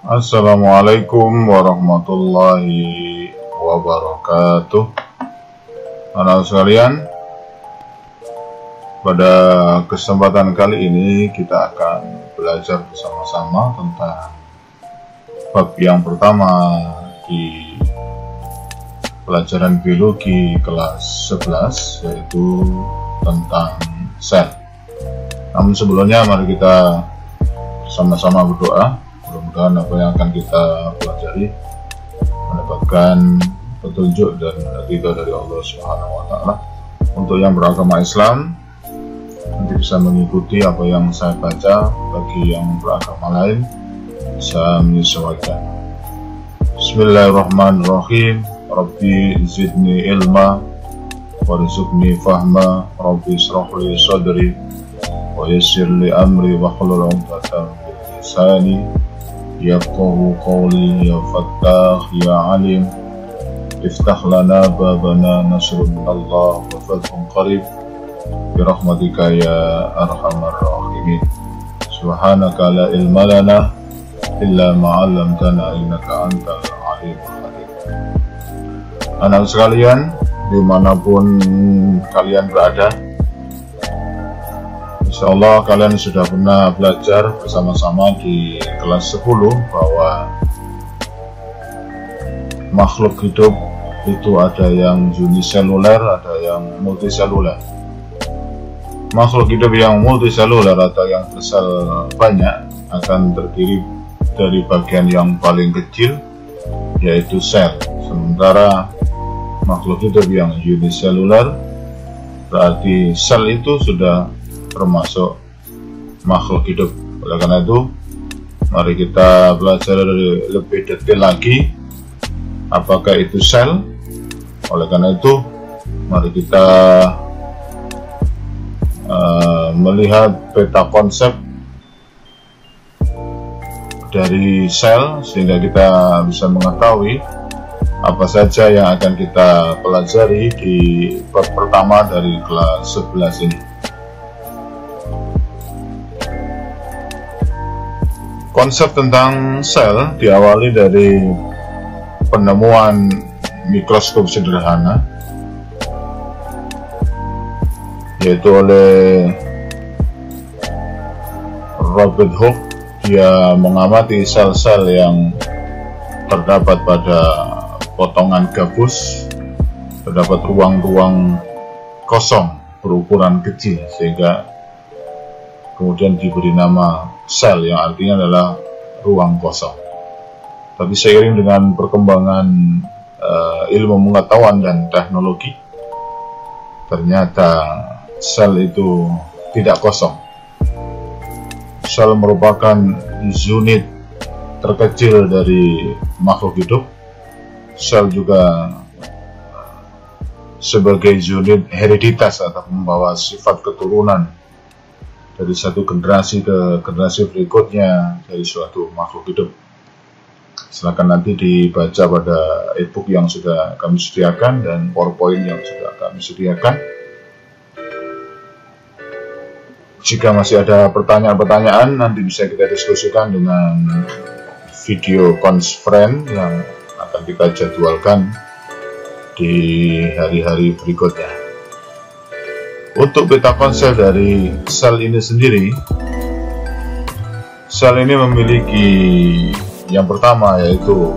Assalamualaikum warahmatullahi wabarakatuh. Anak sekalian, pada kesempatan kali ini kita akan belajar bersama-sama tentang bab yang pertama di pelajaran biologi kelas 11, yaitu tentang sel. Namun sebelumnya mari kita sama-sama berdoa. Mudah-mudahan apa yang akan kita pelajari mendapatkan petunjuk dan ridha dari Allah Subhanahu wa Ta'ala. Untuk yang beragama Islam, nanti bisa mengikuti apa yang saya baca. Bagi yang beragama lain, bisa menyesuaikan. Bismillahirrahmanirrahim. Rabbi zidni ilma warzuqni fahma. Rabbi ishrah li sadri wa yassir li amri wahlul 'uqdatam min lisani yafqahu qawli. Ya Fattah ya Alim, iftah lana babana nasrun minallah wa fathun qarib bi rahmatika ya arhamar rahimin. Subhanaka la ilma lana illa ma 'allamtana innaka antal alimul hakim. Anak sekalian, dimanapun kalian berada, insya Allah kalian sudah pernah belajar bersama-sama di kelas 10 bahwa makhluk hidup itu ada yang uniseluler, ada yang multiseluler. Makhluk hidup yang multiseluler atau yang bersel banyak akan terdiri dari bagian yang paling kecil, yaitu sel. Sementara makhluk hidup yang uniseluler berarti sel itu sudah termasuk makhluk hidup. Oleh karena itu, mari kita belajar lebih detail lagi apakah itu sel. Oleh karena itu, mari kita melihat peta konsep dari sel sehingga kita bisa mengetahui apa saja yang akan kita pelajari di bab pertama dari kelas 11 ini. Konsep tentang sel diawali dari penemuan mikroskop sederhana, yaitu oleh Robert Hooke. Dia mengamati sel-sel yang terdapat pada potongan gabus, terdapat ruang-ruang kosong berukuran kecil, sehingga kemudian diberi nama sel yang artinya adalah ruang kosong. Tapi seiring dengan perkembangan ilmu pengetahuan dan teknologi, ternyata sel itu tidak kosong. Sel merupakan unit terkecil dari makhluk hidup. Sel juga sebagai unit hereditas atau membawa sifat keturunan dari satu generasi ke generasi berikutnya dari suatu makhluk hidup. Silakan nanti dibaca pada e-book yang sudah kami sediakan dan PowerPoint yang sudah kami sediakan. Jika masih ada pertanyaan-pertanyaan, nanti bisa kita diskusikan dengan video conference yang akan kita jadwalkan di hari-hari berikutnya. Untuk peta konsep dari sel ini sendiri, sel ini memiliki yang pertama yaitu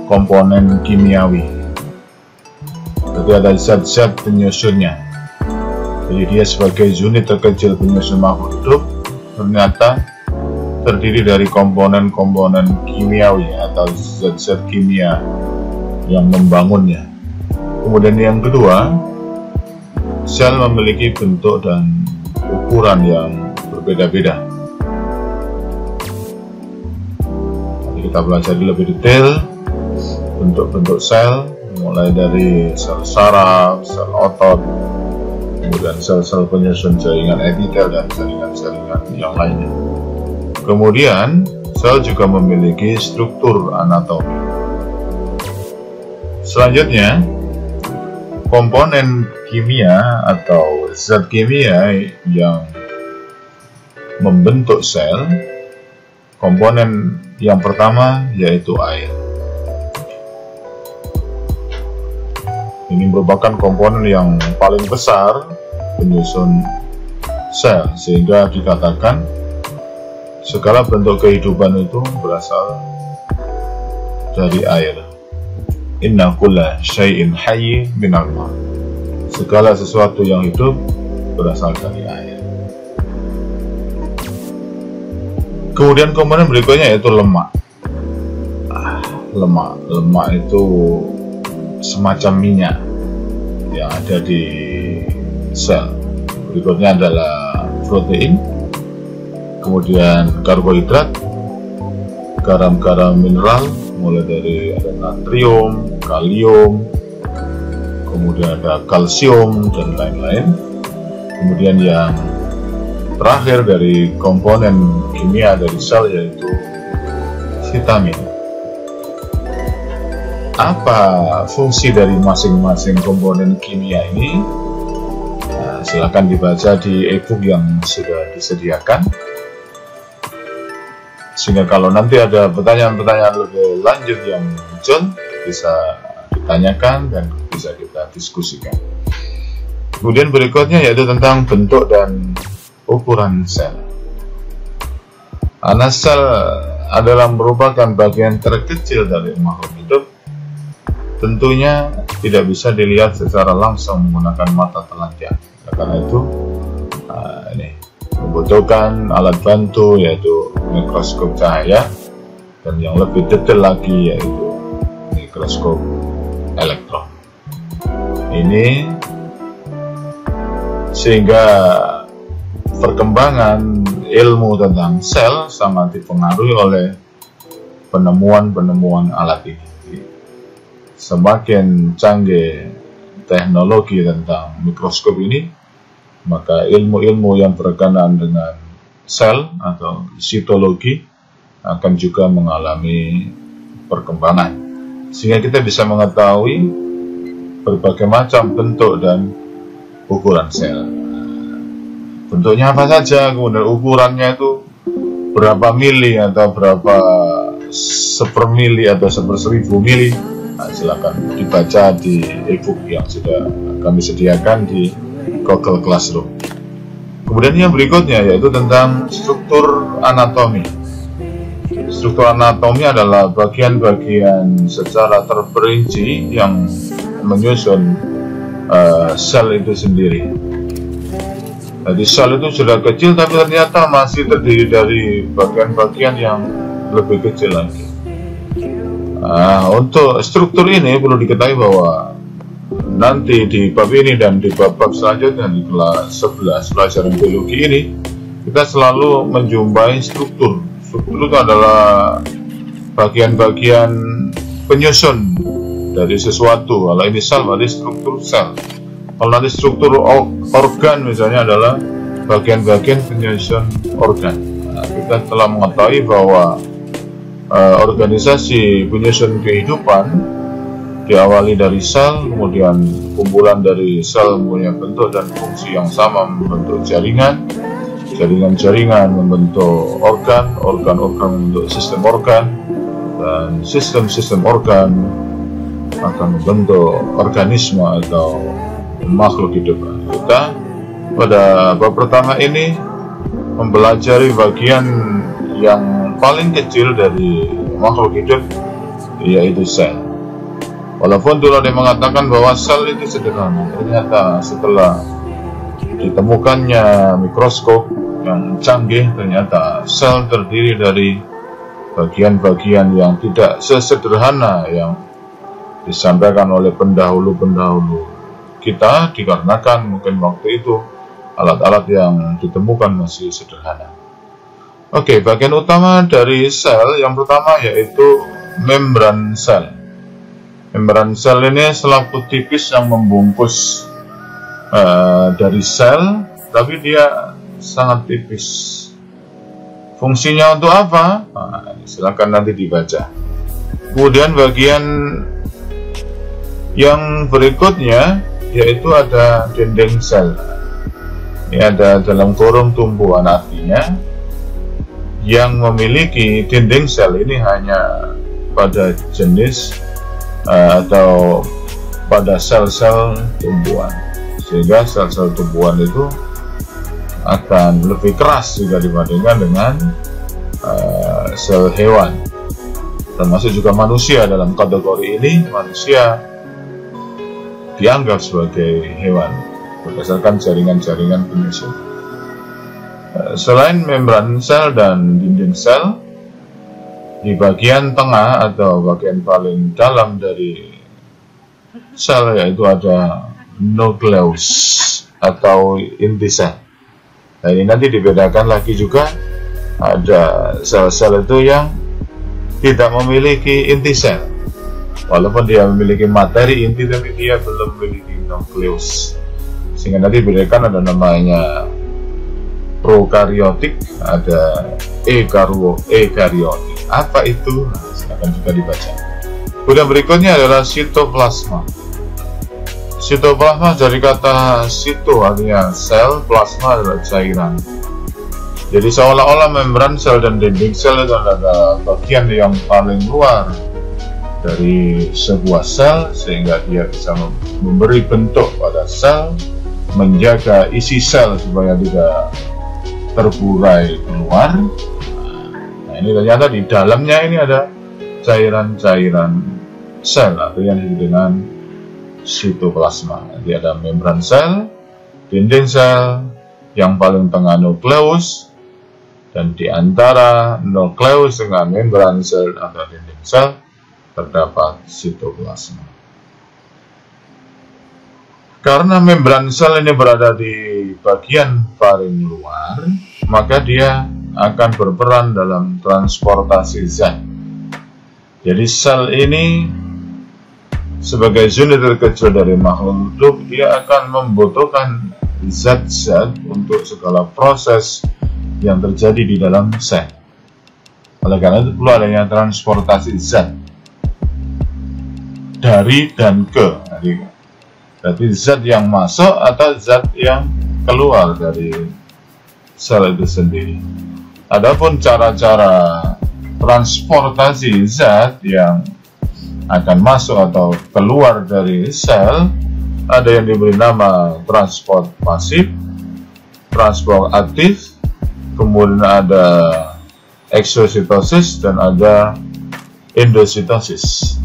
komponen kimiawi. Jadi ada zat-zat penyusunnya. Jadi dia sebagai unit terkecil penyusun makhluk hidup ternyata terdiri dari komponen-komponen kimiawi atau zat-zat kimia yang membangunnya. Kemudian yang kedua, sel memiliki bentuk dan ukuran yang berbeda-beda. Nanti kita belajar lebih detail bentuk-bentuk sel, mulai dari sel saraf, sel otot, kemudian sel-sel penyusun jaringan epitel dan jaringan-jaringan yang lainnya. Kemudian, sel juga memiliki struktur anatomi. Selanjutnya, komponen kimia atau zat kimia yang membentuk sel komponen yang pertama yaitu air. Ini merupakan komponen yang paling besar penyusun sel, sehingga dikatakan segala bentuk kehidupan itu berasal dari air. Inna kulla syai'in hayy minal ma'. Segala sesuatu yang hidup berasal dari air. Kemudian komponen berikutnya yaitu lemak. Lemak itu semacam minyak yang ada di sel. Berikutnya adalah protein, kemudian karbohidrat, garam-garam mineral, mulai dari ada natrium, kalium, kemudian ada kalsium dan lain-lain. Kemudian yang terakhir dari komponen kimia dari sel yaitu vitamin. Apa fungsi dari masing-masing komponen kimia ini? Nah, silakan dibaca di e-book yang sudah disediakan, sehingga kalau nanti ada pertanyaan-pertanyaan lebih lanjut yang muncul bisa ditanyakan dan bisa kita diskusikan. Kemudian berikutnya yaitu tentang bentuk dan ukuran sel. Karena sel adalah merupakan bagian terkecil dari makhluk hidup, tentunya tidak bisa dilihat secara langsung menggunakan mata telanjang. Karena itu ini membutuhkan alat bantu yaitu mikroskop cahaya, dan yang lebih detail lagi yaitu mikroskop elektron. Ini sehingga perkembangan ilmu tentang sel sangat dipengaruhi oleh penemuan-penemuan alat ini. Semakin canggih teknologi tentang mikroskop ini, maka ilmu-ilmu yang berkenaan dengan sel atau sitologi akan juga mengalami perkembangan, sehingga kita bisa mengetahui berbagai macam bentuk dan ukuran sel. Bentuknya apa saja, kemudian ukurannya itu berapa mili atau berapa sepermili atau seperseribu mili. Nah, silakan dibaca di e-book yang sudah kami sediakan di Google Classroom. Kemudian yang berikutnya yaitu tentang struktur anatomi. Struktur anatomi adalah bagian-bagian secara terperinci yang menyusun sel itu sendiri. Jadi sel itu sudah kecil, tapi ternyata masih terdiri dari bagian-bagian yang lebih kecil lagi. Untuk struktur ini perlu diketahui bahwa nanti di bab ini dan di bab-bab selanjutnya di kelas 11 pelajaran biologi ini kita selalu menjumpai struktur. Struktur itu adalah bagian-bagian penyusun dari sesuatu. Kalau ini sel, berarti struktur sel. Kalau nanti struktur organ misalnya adalah bagian-bagian penyusun organ. Kita telah mengetahui bahwa organisasi penyusun kehidupan diawali dari sel, kemudian kumpulan dari sel punya bentuk dan fungsi yang sama membentuk jaringan, jaringan-jaringan membentuk organ, organ-organ membentuk sistem organ, dan sistem-sistem organ akan membentuk organisme atau makhluk hidup. Kita pada bab pertama ini mempelajari bagian yang paling kecil dari makhluk hidup, yaitu sel. Walaupun dulu ada yang mengatakan bahwa sel itu sederhana, ternyata setelah ditemukannya mikroskop yang canggih, ternyata sel terdiri dari bagian-bagian yang tidak sesederhana yang disampaikan oleh pendahulu-pendahulu kita, dikarenakan mungkin waktu itu alat-alat yang ditemukan masih sederhana. Oke, bagian utama dari sel yang pertama yaitu membran sel. Membran sel ini selaput tipis yang membungkus dari sel, tapi dia sangat tipis. Fungsinya untuk apa? Silakan nanti dibaca. Kemudian bagian yang berikutnya yaitu ada dinding sel. Ini ada dalam kurung tumbuhan, artinya yang memiliki dinding sel ini hanya pada jenis atau pada sel-sel tumbuhan, sehingga sel-sel tumbuhan itu akan lebih keras jika dibandingkan dengan sel hewan. Termasuk juga manusia. Dalam kategori ini manusia dianggap sebagai hewan berdasarkan jaringan-jaringan penyusun. Selain membran sel dan dinding sel, di bagian tengah atau bagian paling dalam dari sel yaitu ada nukleus atau inti sel. Nah, ini nanti dibedakan lagi juga, ada sel-sel itu yang tidak memiliki inti sel, walaupun dia memiliki materi inti tapi dia belum memiliki nukleus, sehingga nanti dibedakan ada namanya prokaryotik, ada eukaryotik. Apa itu? Nah, silakan juga dibaca. Kemudian berikutnya adalah sitoplasma. Sitoplasma dari kata sito artinya sel, plasma adalah cairan. Jadi seolah-olah membran sel dan dinding sel itu adalah bagian yang paling luar dari sebuah sel, sehingga dia bisa memberi bentuk pada sel, menjaga isi sel supaya tidak terburai keluar. Nah, ini ternyata di dalamnya ini ada cairan-cairan sel atau yang disebut dengan sitoplasma. Jadi ada membran sel, dinding sel, yang paling tengah nukleus, dan di antara nukleus dengan membran sel atau dinding sel terdapat sitoplasma. Karena membran sel ini berada di bagian paling luar, maka dia akan berperan dalam transportasi zat. Jadi sel ini sebagai unit terkecil dari makhluk hidup, dia akan membutuhkan zat-zat untuk segala proses yang terjadi di dalam sel. Oleh karena itu perlu adanya transportasi zat dari dan ke. Jadi zat yang masuk atau zat yang keluar dari sel itu sendiri. Adapun cara-cara transportasi zat yang akan masuk atau keluar dari sel, ada yang diberi nama transport pasif, transport aktif, kemudian ada eksositosis dan ada endositosis.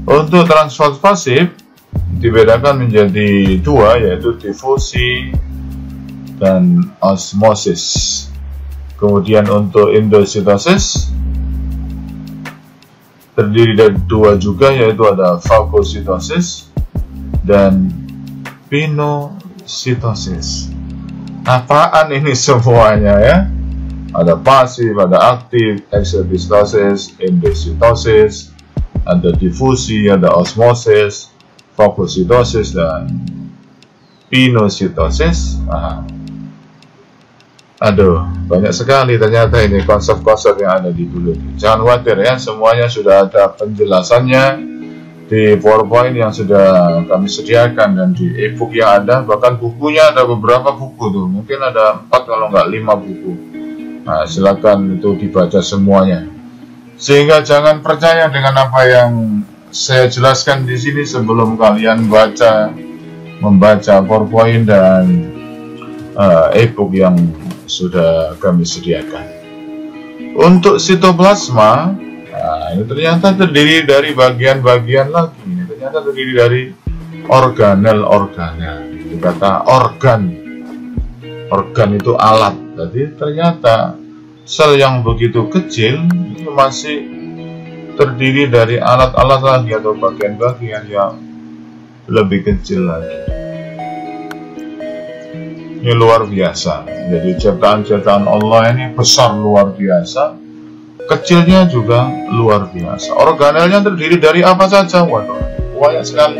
Untuk transport pasif dibedakan menjadi dua, yaitu difusi dan osmosis. Kemudian untuk endositosis terdiri dari dua juga, yaitu ada fagositosis dan pinositosis. Apaan ini semuanya ya? Ada pasif, ada aktif, eksositosis, endositosis, ada difusi, ada osmosis, fagositosis dan pinositosis. Aduh, banyak sekali ternyata ini konsep-konsep yang ada di dulu. Jangan khawatir ya, semuanya sudah ada penjelasannya di PowerPoint yang sudah kami sediakan dan di e-book yang ada. Bahkan bukunya ada beberapa buku tuh, mungkin ada 4 kalau nggak 5 buku. Nah, silakan itu dibaca semuanya. Sehingga jangan percaya dengan apa yang saya jelaskan di sini sebelum kalian membaca PowerPoint dan e-book yang sudah kami sediakan. Untuk sitoplasma, nah, ini ternyata terdiri dari bagian-bagian lagi. Ini ternyata terdiri dari organel-organel. Itu kata organ. Organ itu alat. Jadi ternyata sel yang begitu kecil itu masih terdiri dari alat-alat lagi atau bagian-bagian yang lebih kecil lagi. Ini luar biasa. Jadi ciptaan-ciptaan Allah ini besar luar biasa, kecilnya juga luar biasa. Organelnya terdiri dari apa saja? Waduh, banyak sekali.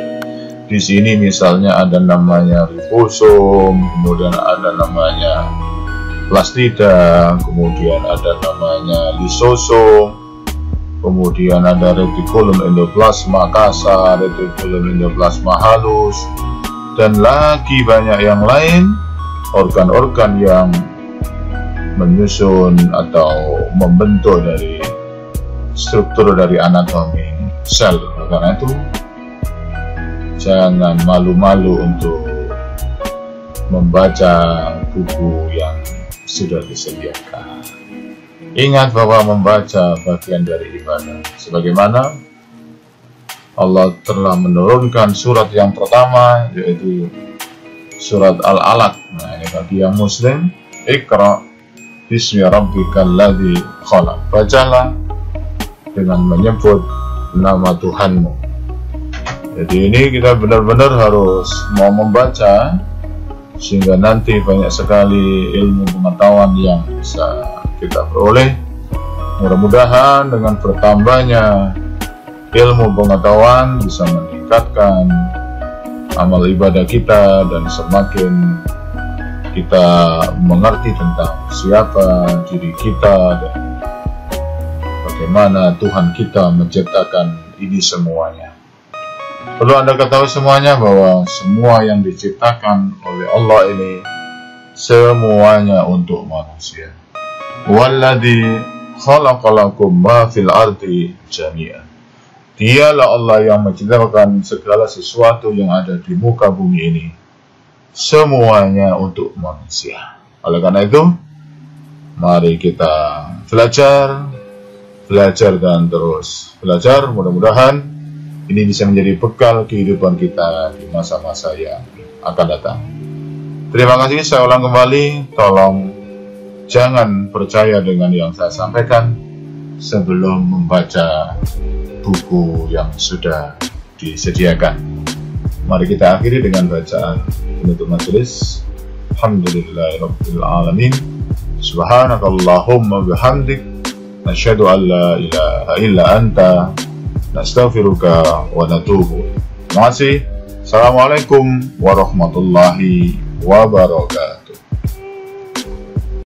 Di sini misalnya ada namanya ribosom, kemudian ada namanya plastida, kemudian ada namanya lisosom, kemudian ada retikulum endoplasma kasar, retikulum endoplasma halus, dan lagi banyak yang lain. Organ-organ yang menyusun atau membentuk dari struktur dari anatomi sel. Karena itu jangan malu-malu untuk membaca buku yang sudah disediakan. Ingat bahwa membaca bagian dari ibadah. Sebagaimana Allah telah menurunkan surat yang pertama, yaitu surat Al-Alaq. Nah, ini bagi yang muslim, Iqra bismi rabbikal ladzi khalaq. Bacalah dengan menyebut nama Tuhanmu. Jadi ini kita benar-benar harus mau membaca, sehingga nanti banyak sekali ilmu pengetahuan yang bisa kita peroleh. Mudah-mudahan dengan bertambahnya ilmu pengetahuan bisa meningkatkan amal ibadah kita, dan semakin kita mengerti tentang siapa diri kita dan bagaimana Tuhan kita menciptakan ini semuanya. Perlu Anda ketahui semuanya bahwa semua yang diciptakan oleh Allah ini semuanya untuk manusia. Walladzi khalaqalakum ma fil ardi jami'an. Dialah Allah yang menciptakan segala sesuatu yang ada di muka bumi ini, semuanya untuk manusia. Oleh karena itu, mari kita belajar dan terus belajar. Mudah-mudahan ini bisa menjadi bekal kehidupan kita di masa-masa yang akan datang. Terima kasih, saya ulang kembali, tolong jangan percaya dengan yang saya sampaikan sebelum membaca buku yang sudah disediakan. Mari kita akhiri dengan bacaan penutup majelis. Alhamdulillahirabbil alamin. Subhanakallahumma bihamdik, nasyhadu an la ilaha illa anta, nastaghfiruka wa natubu. Terima kasih. Assalamualaikum warahmatullahi wabarakatuh.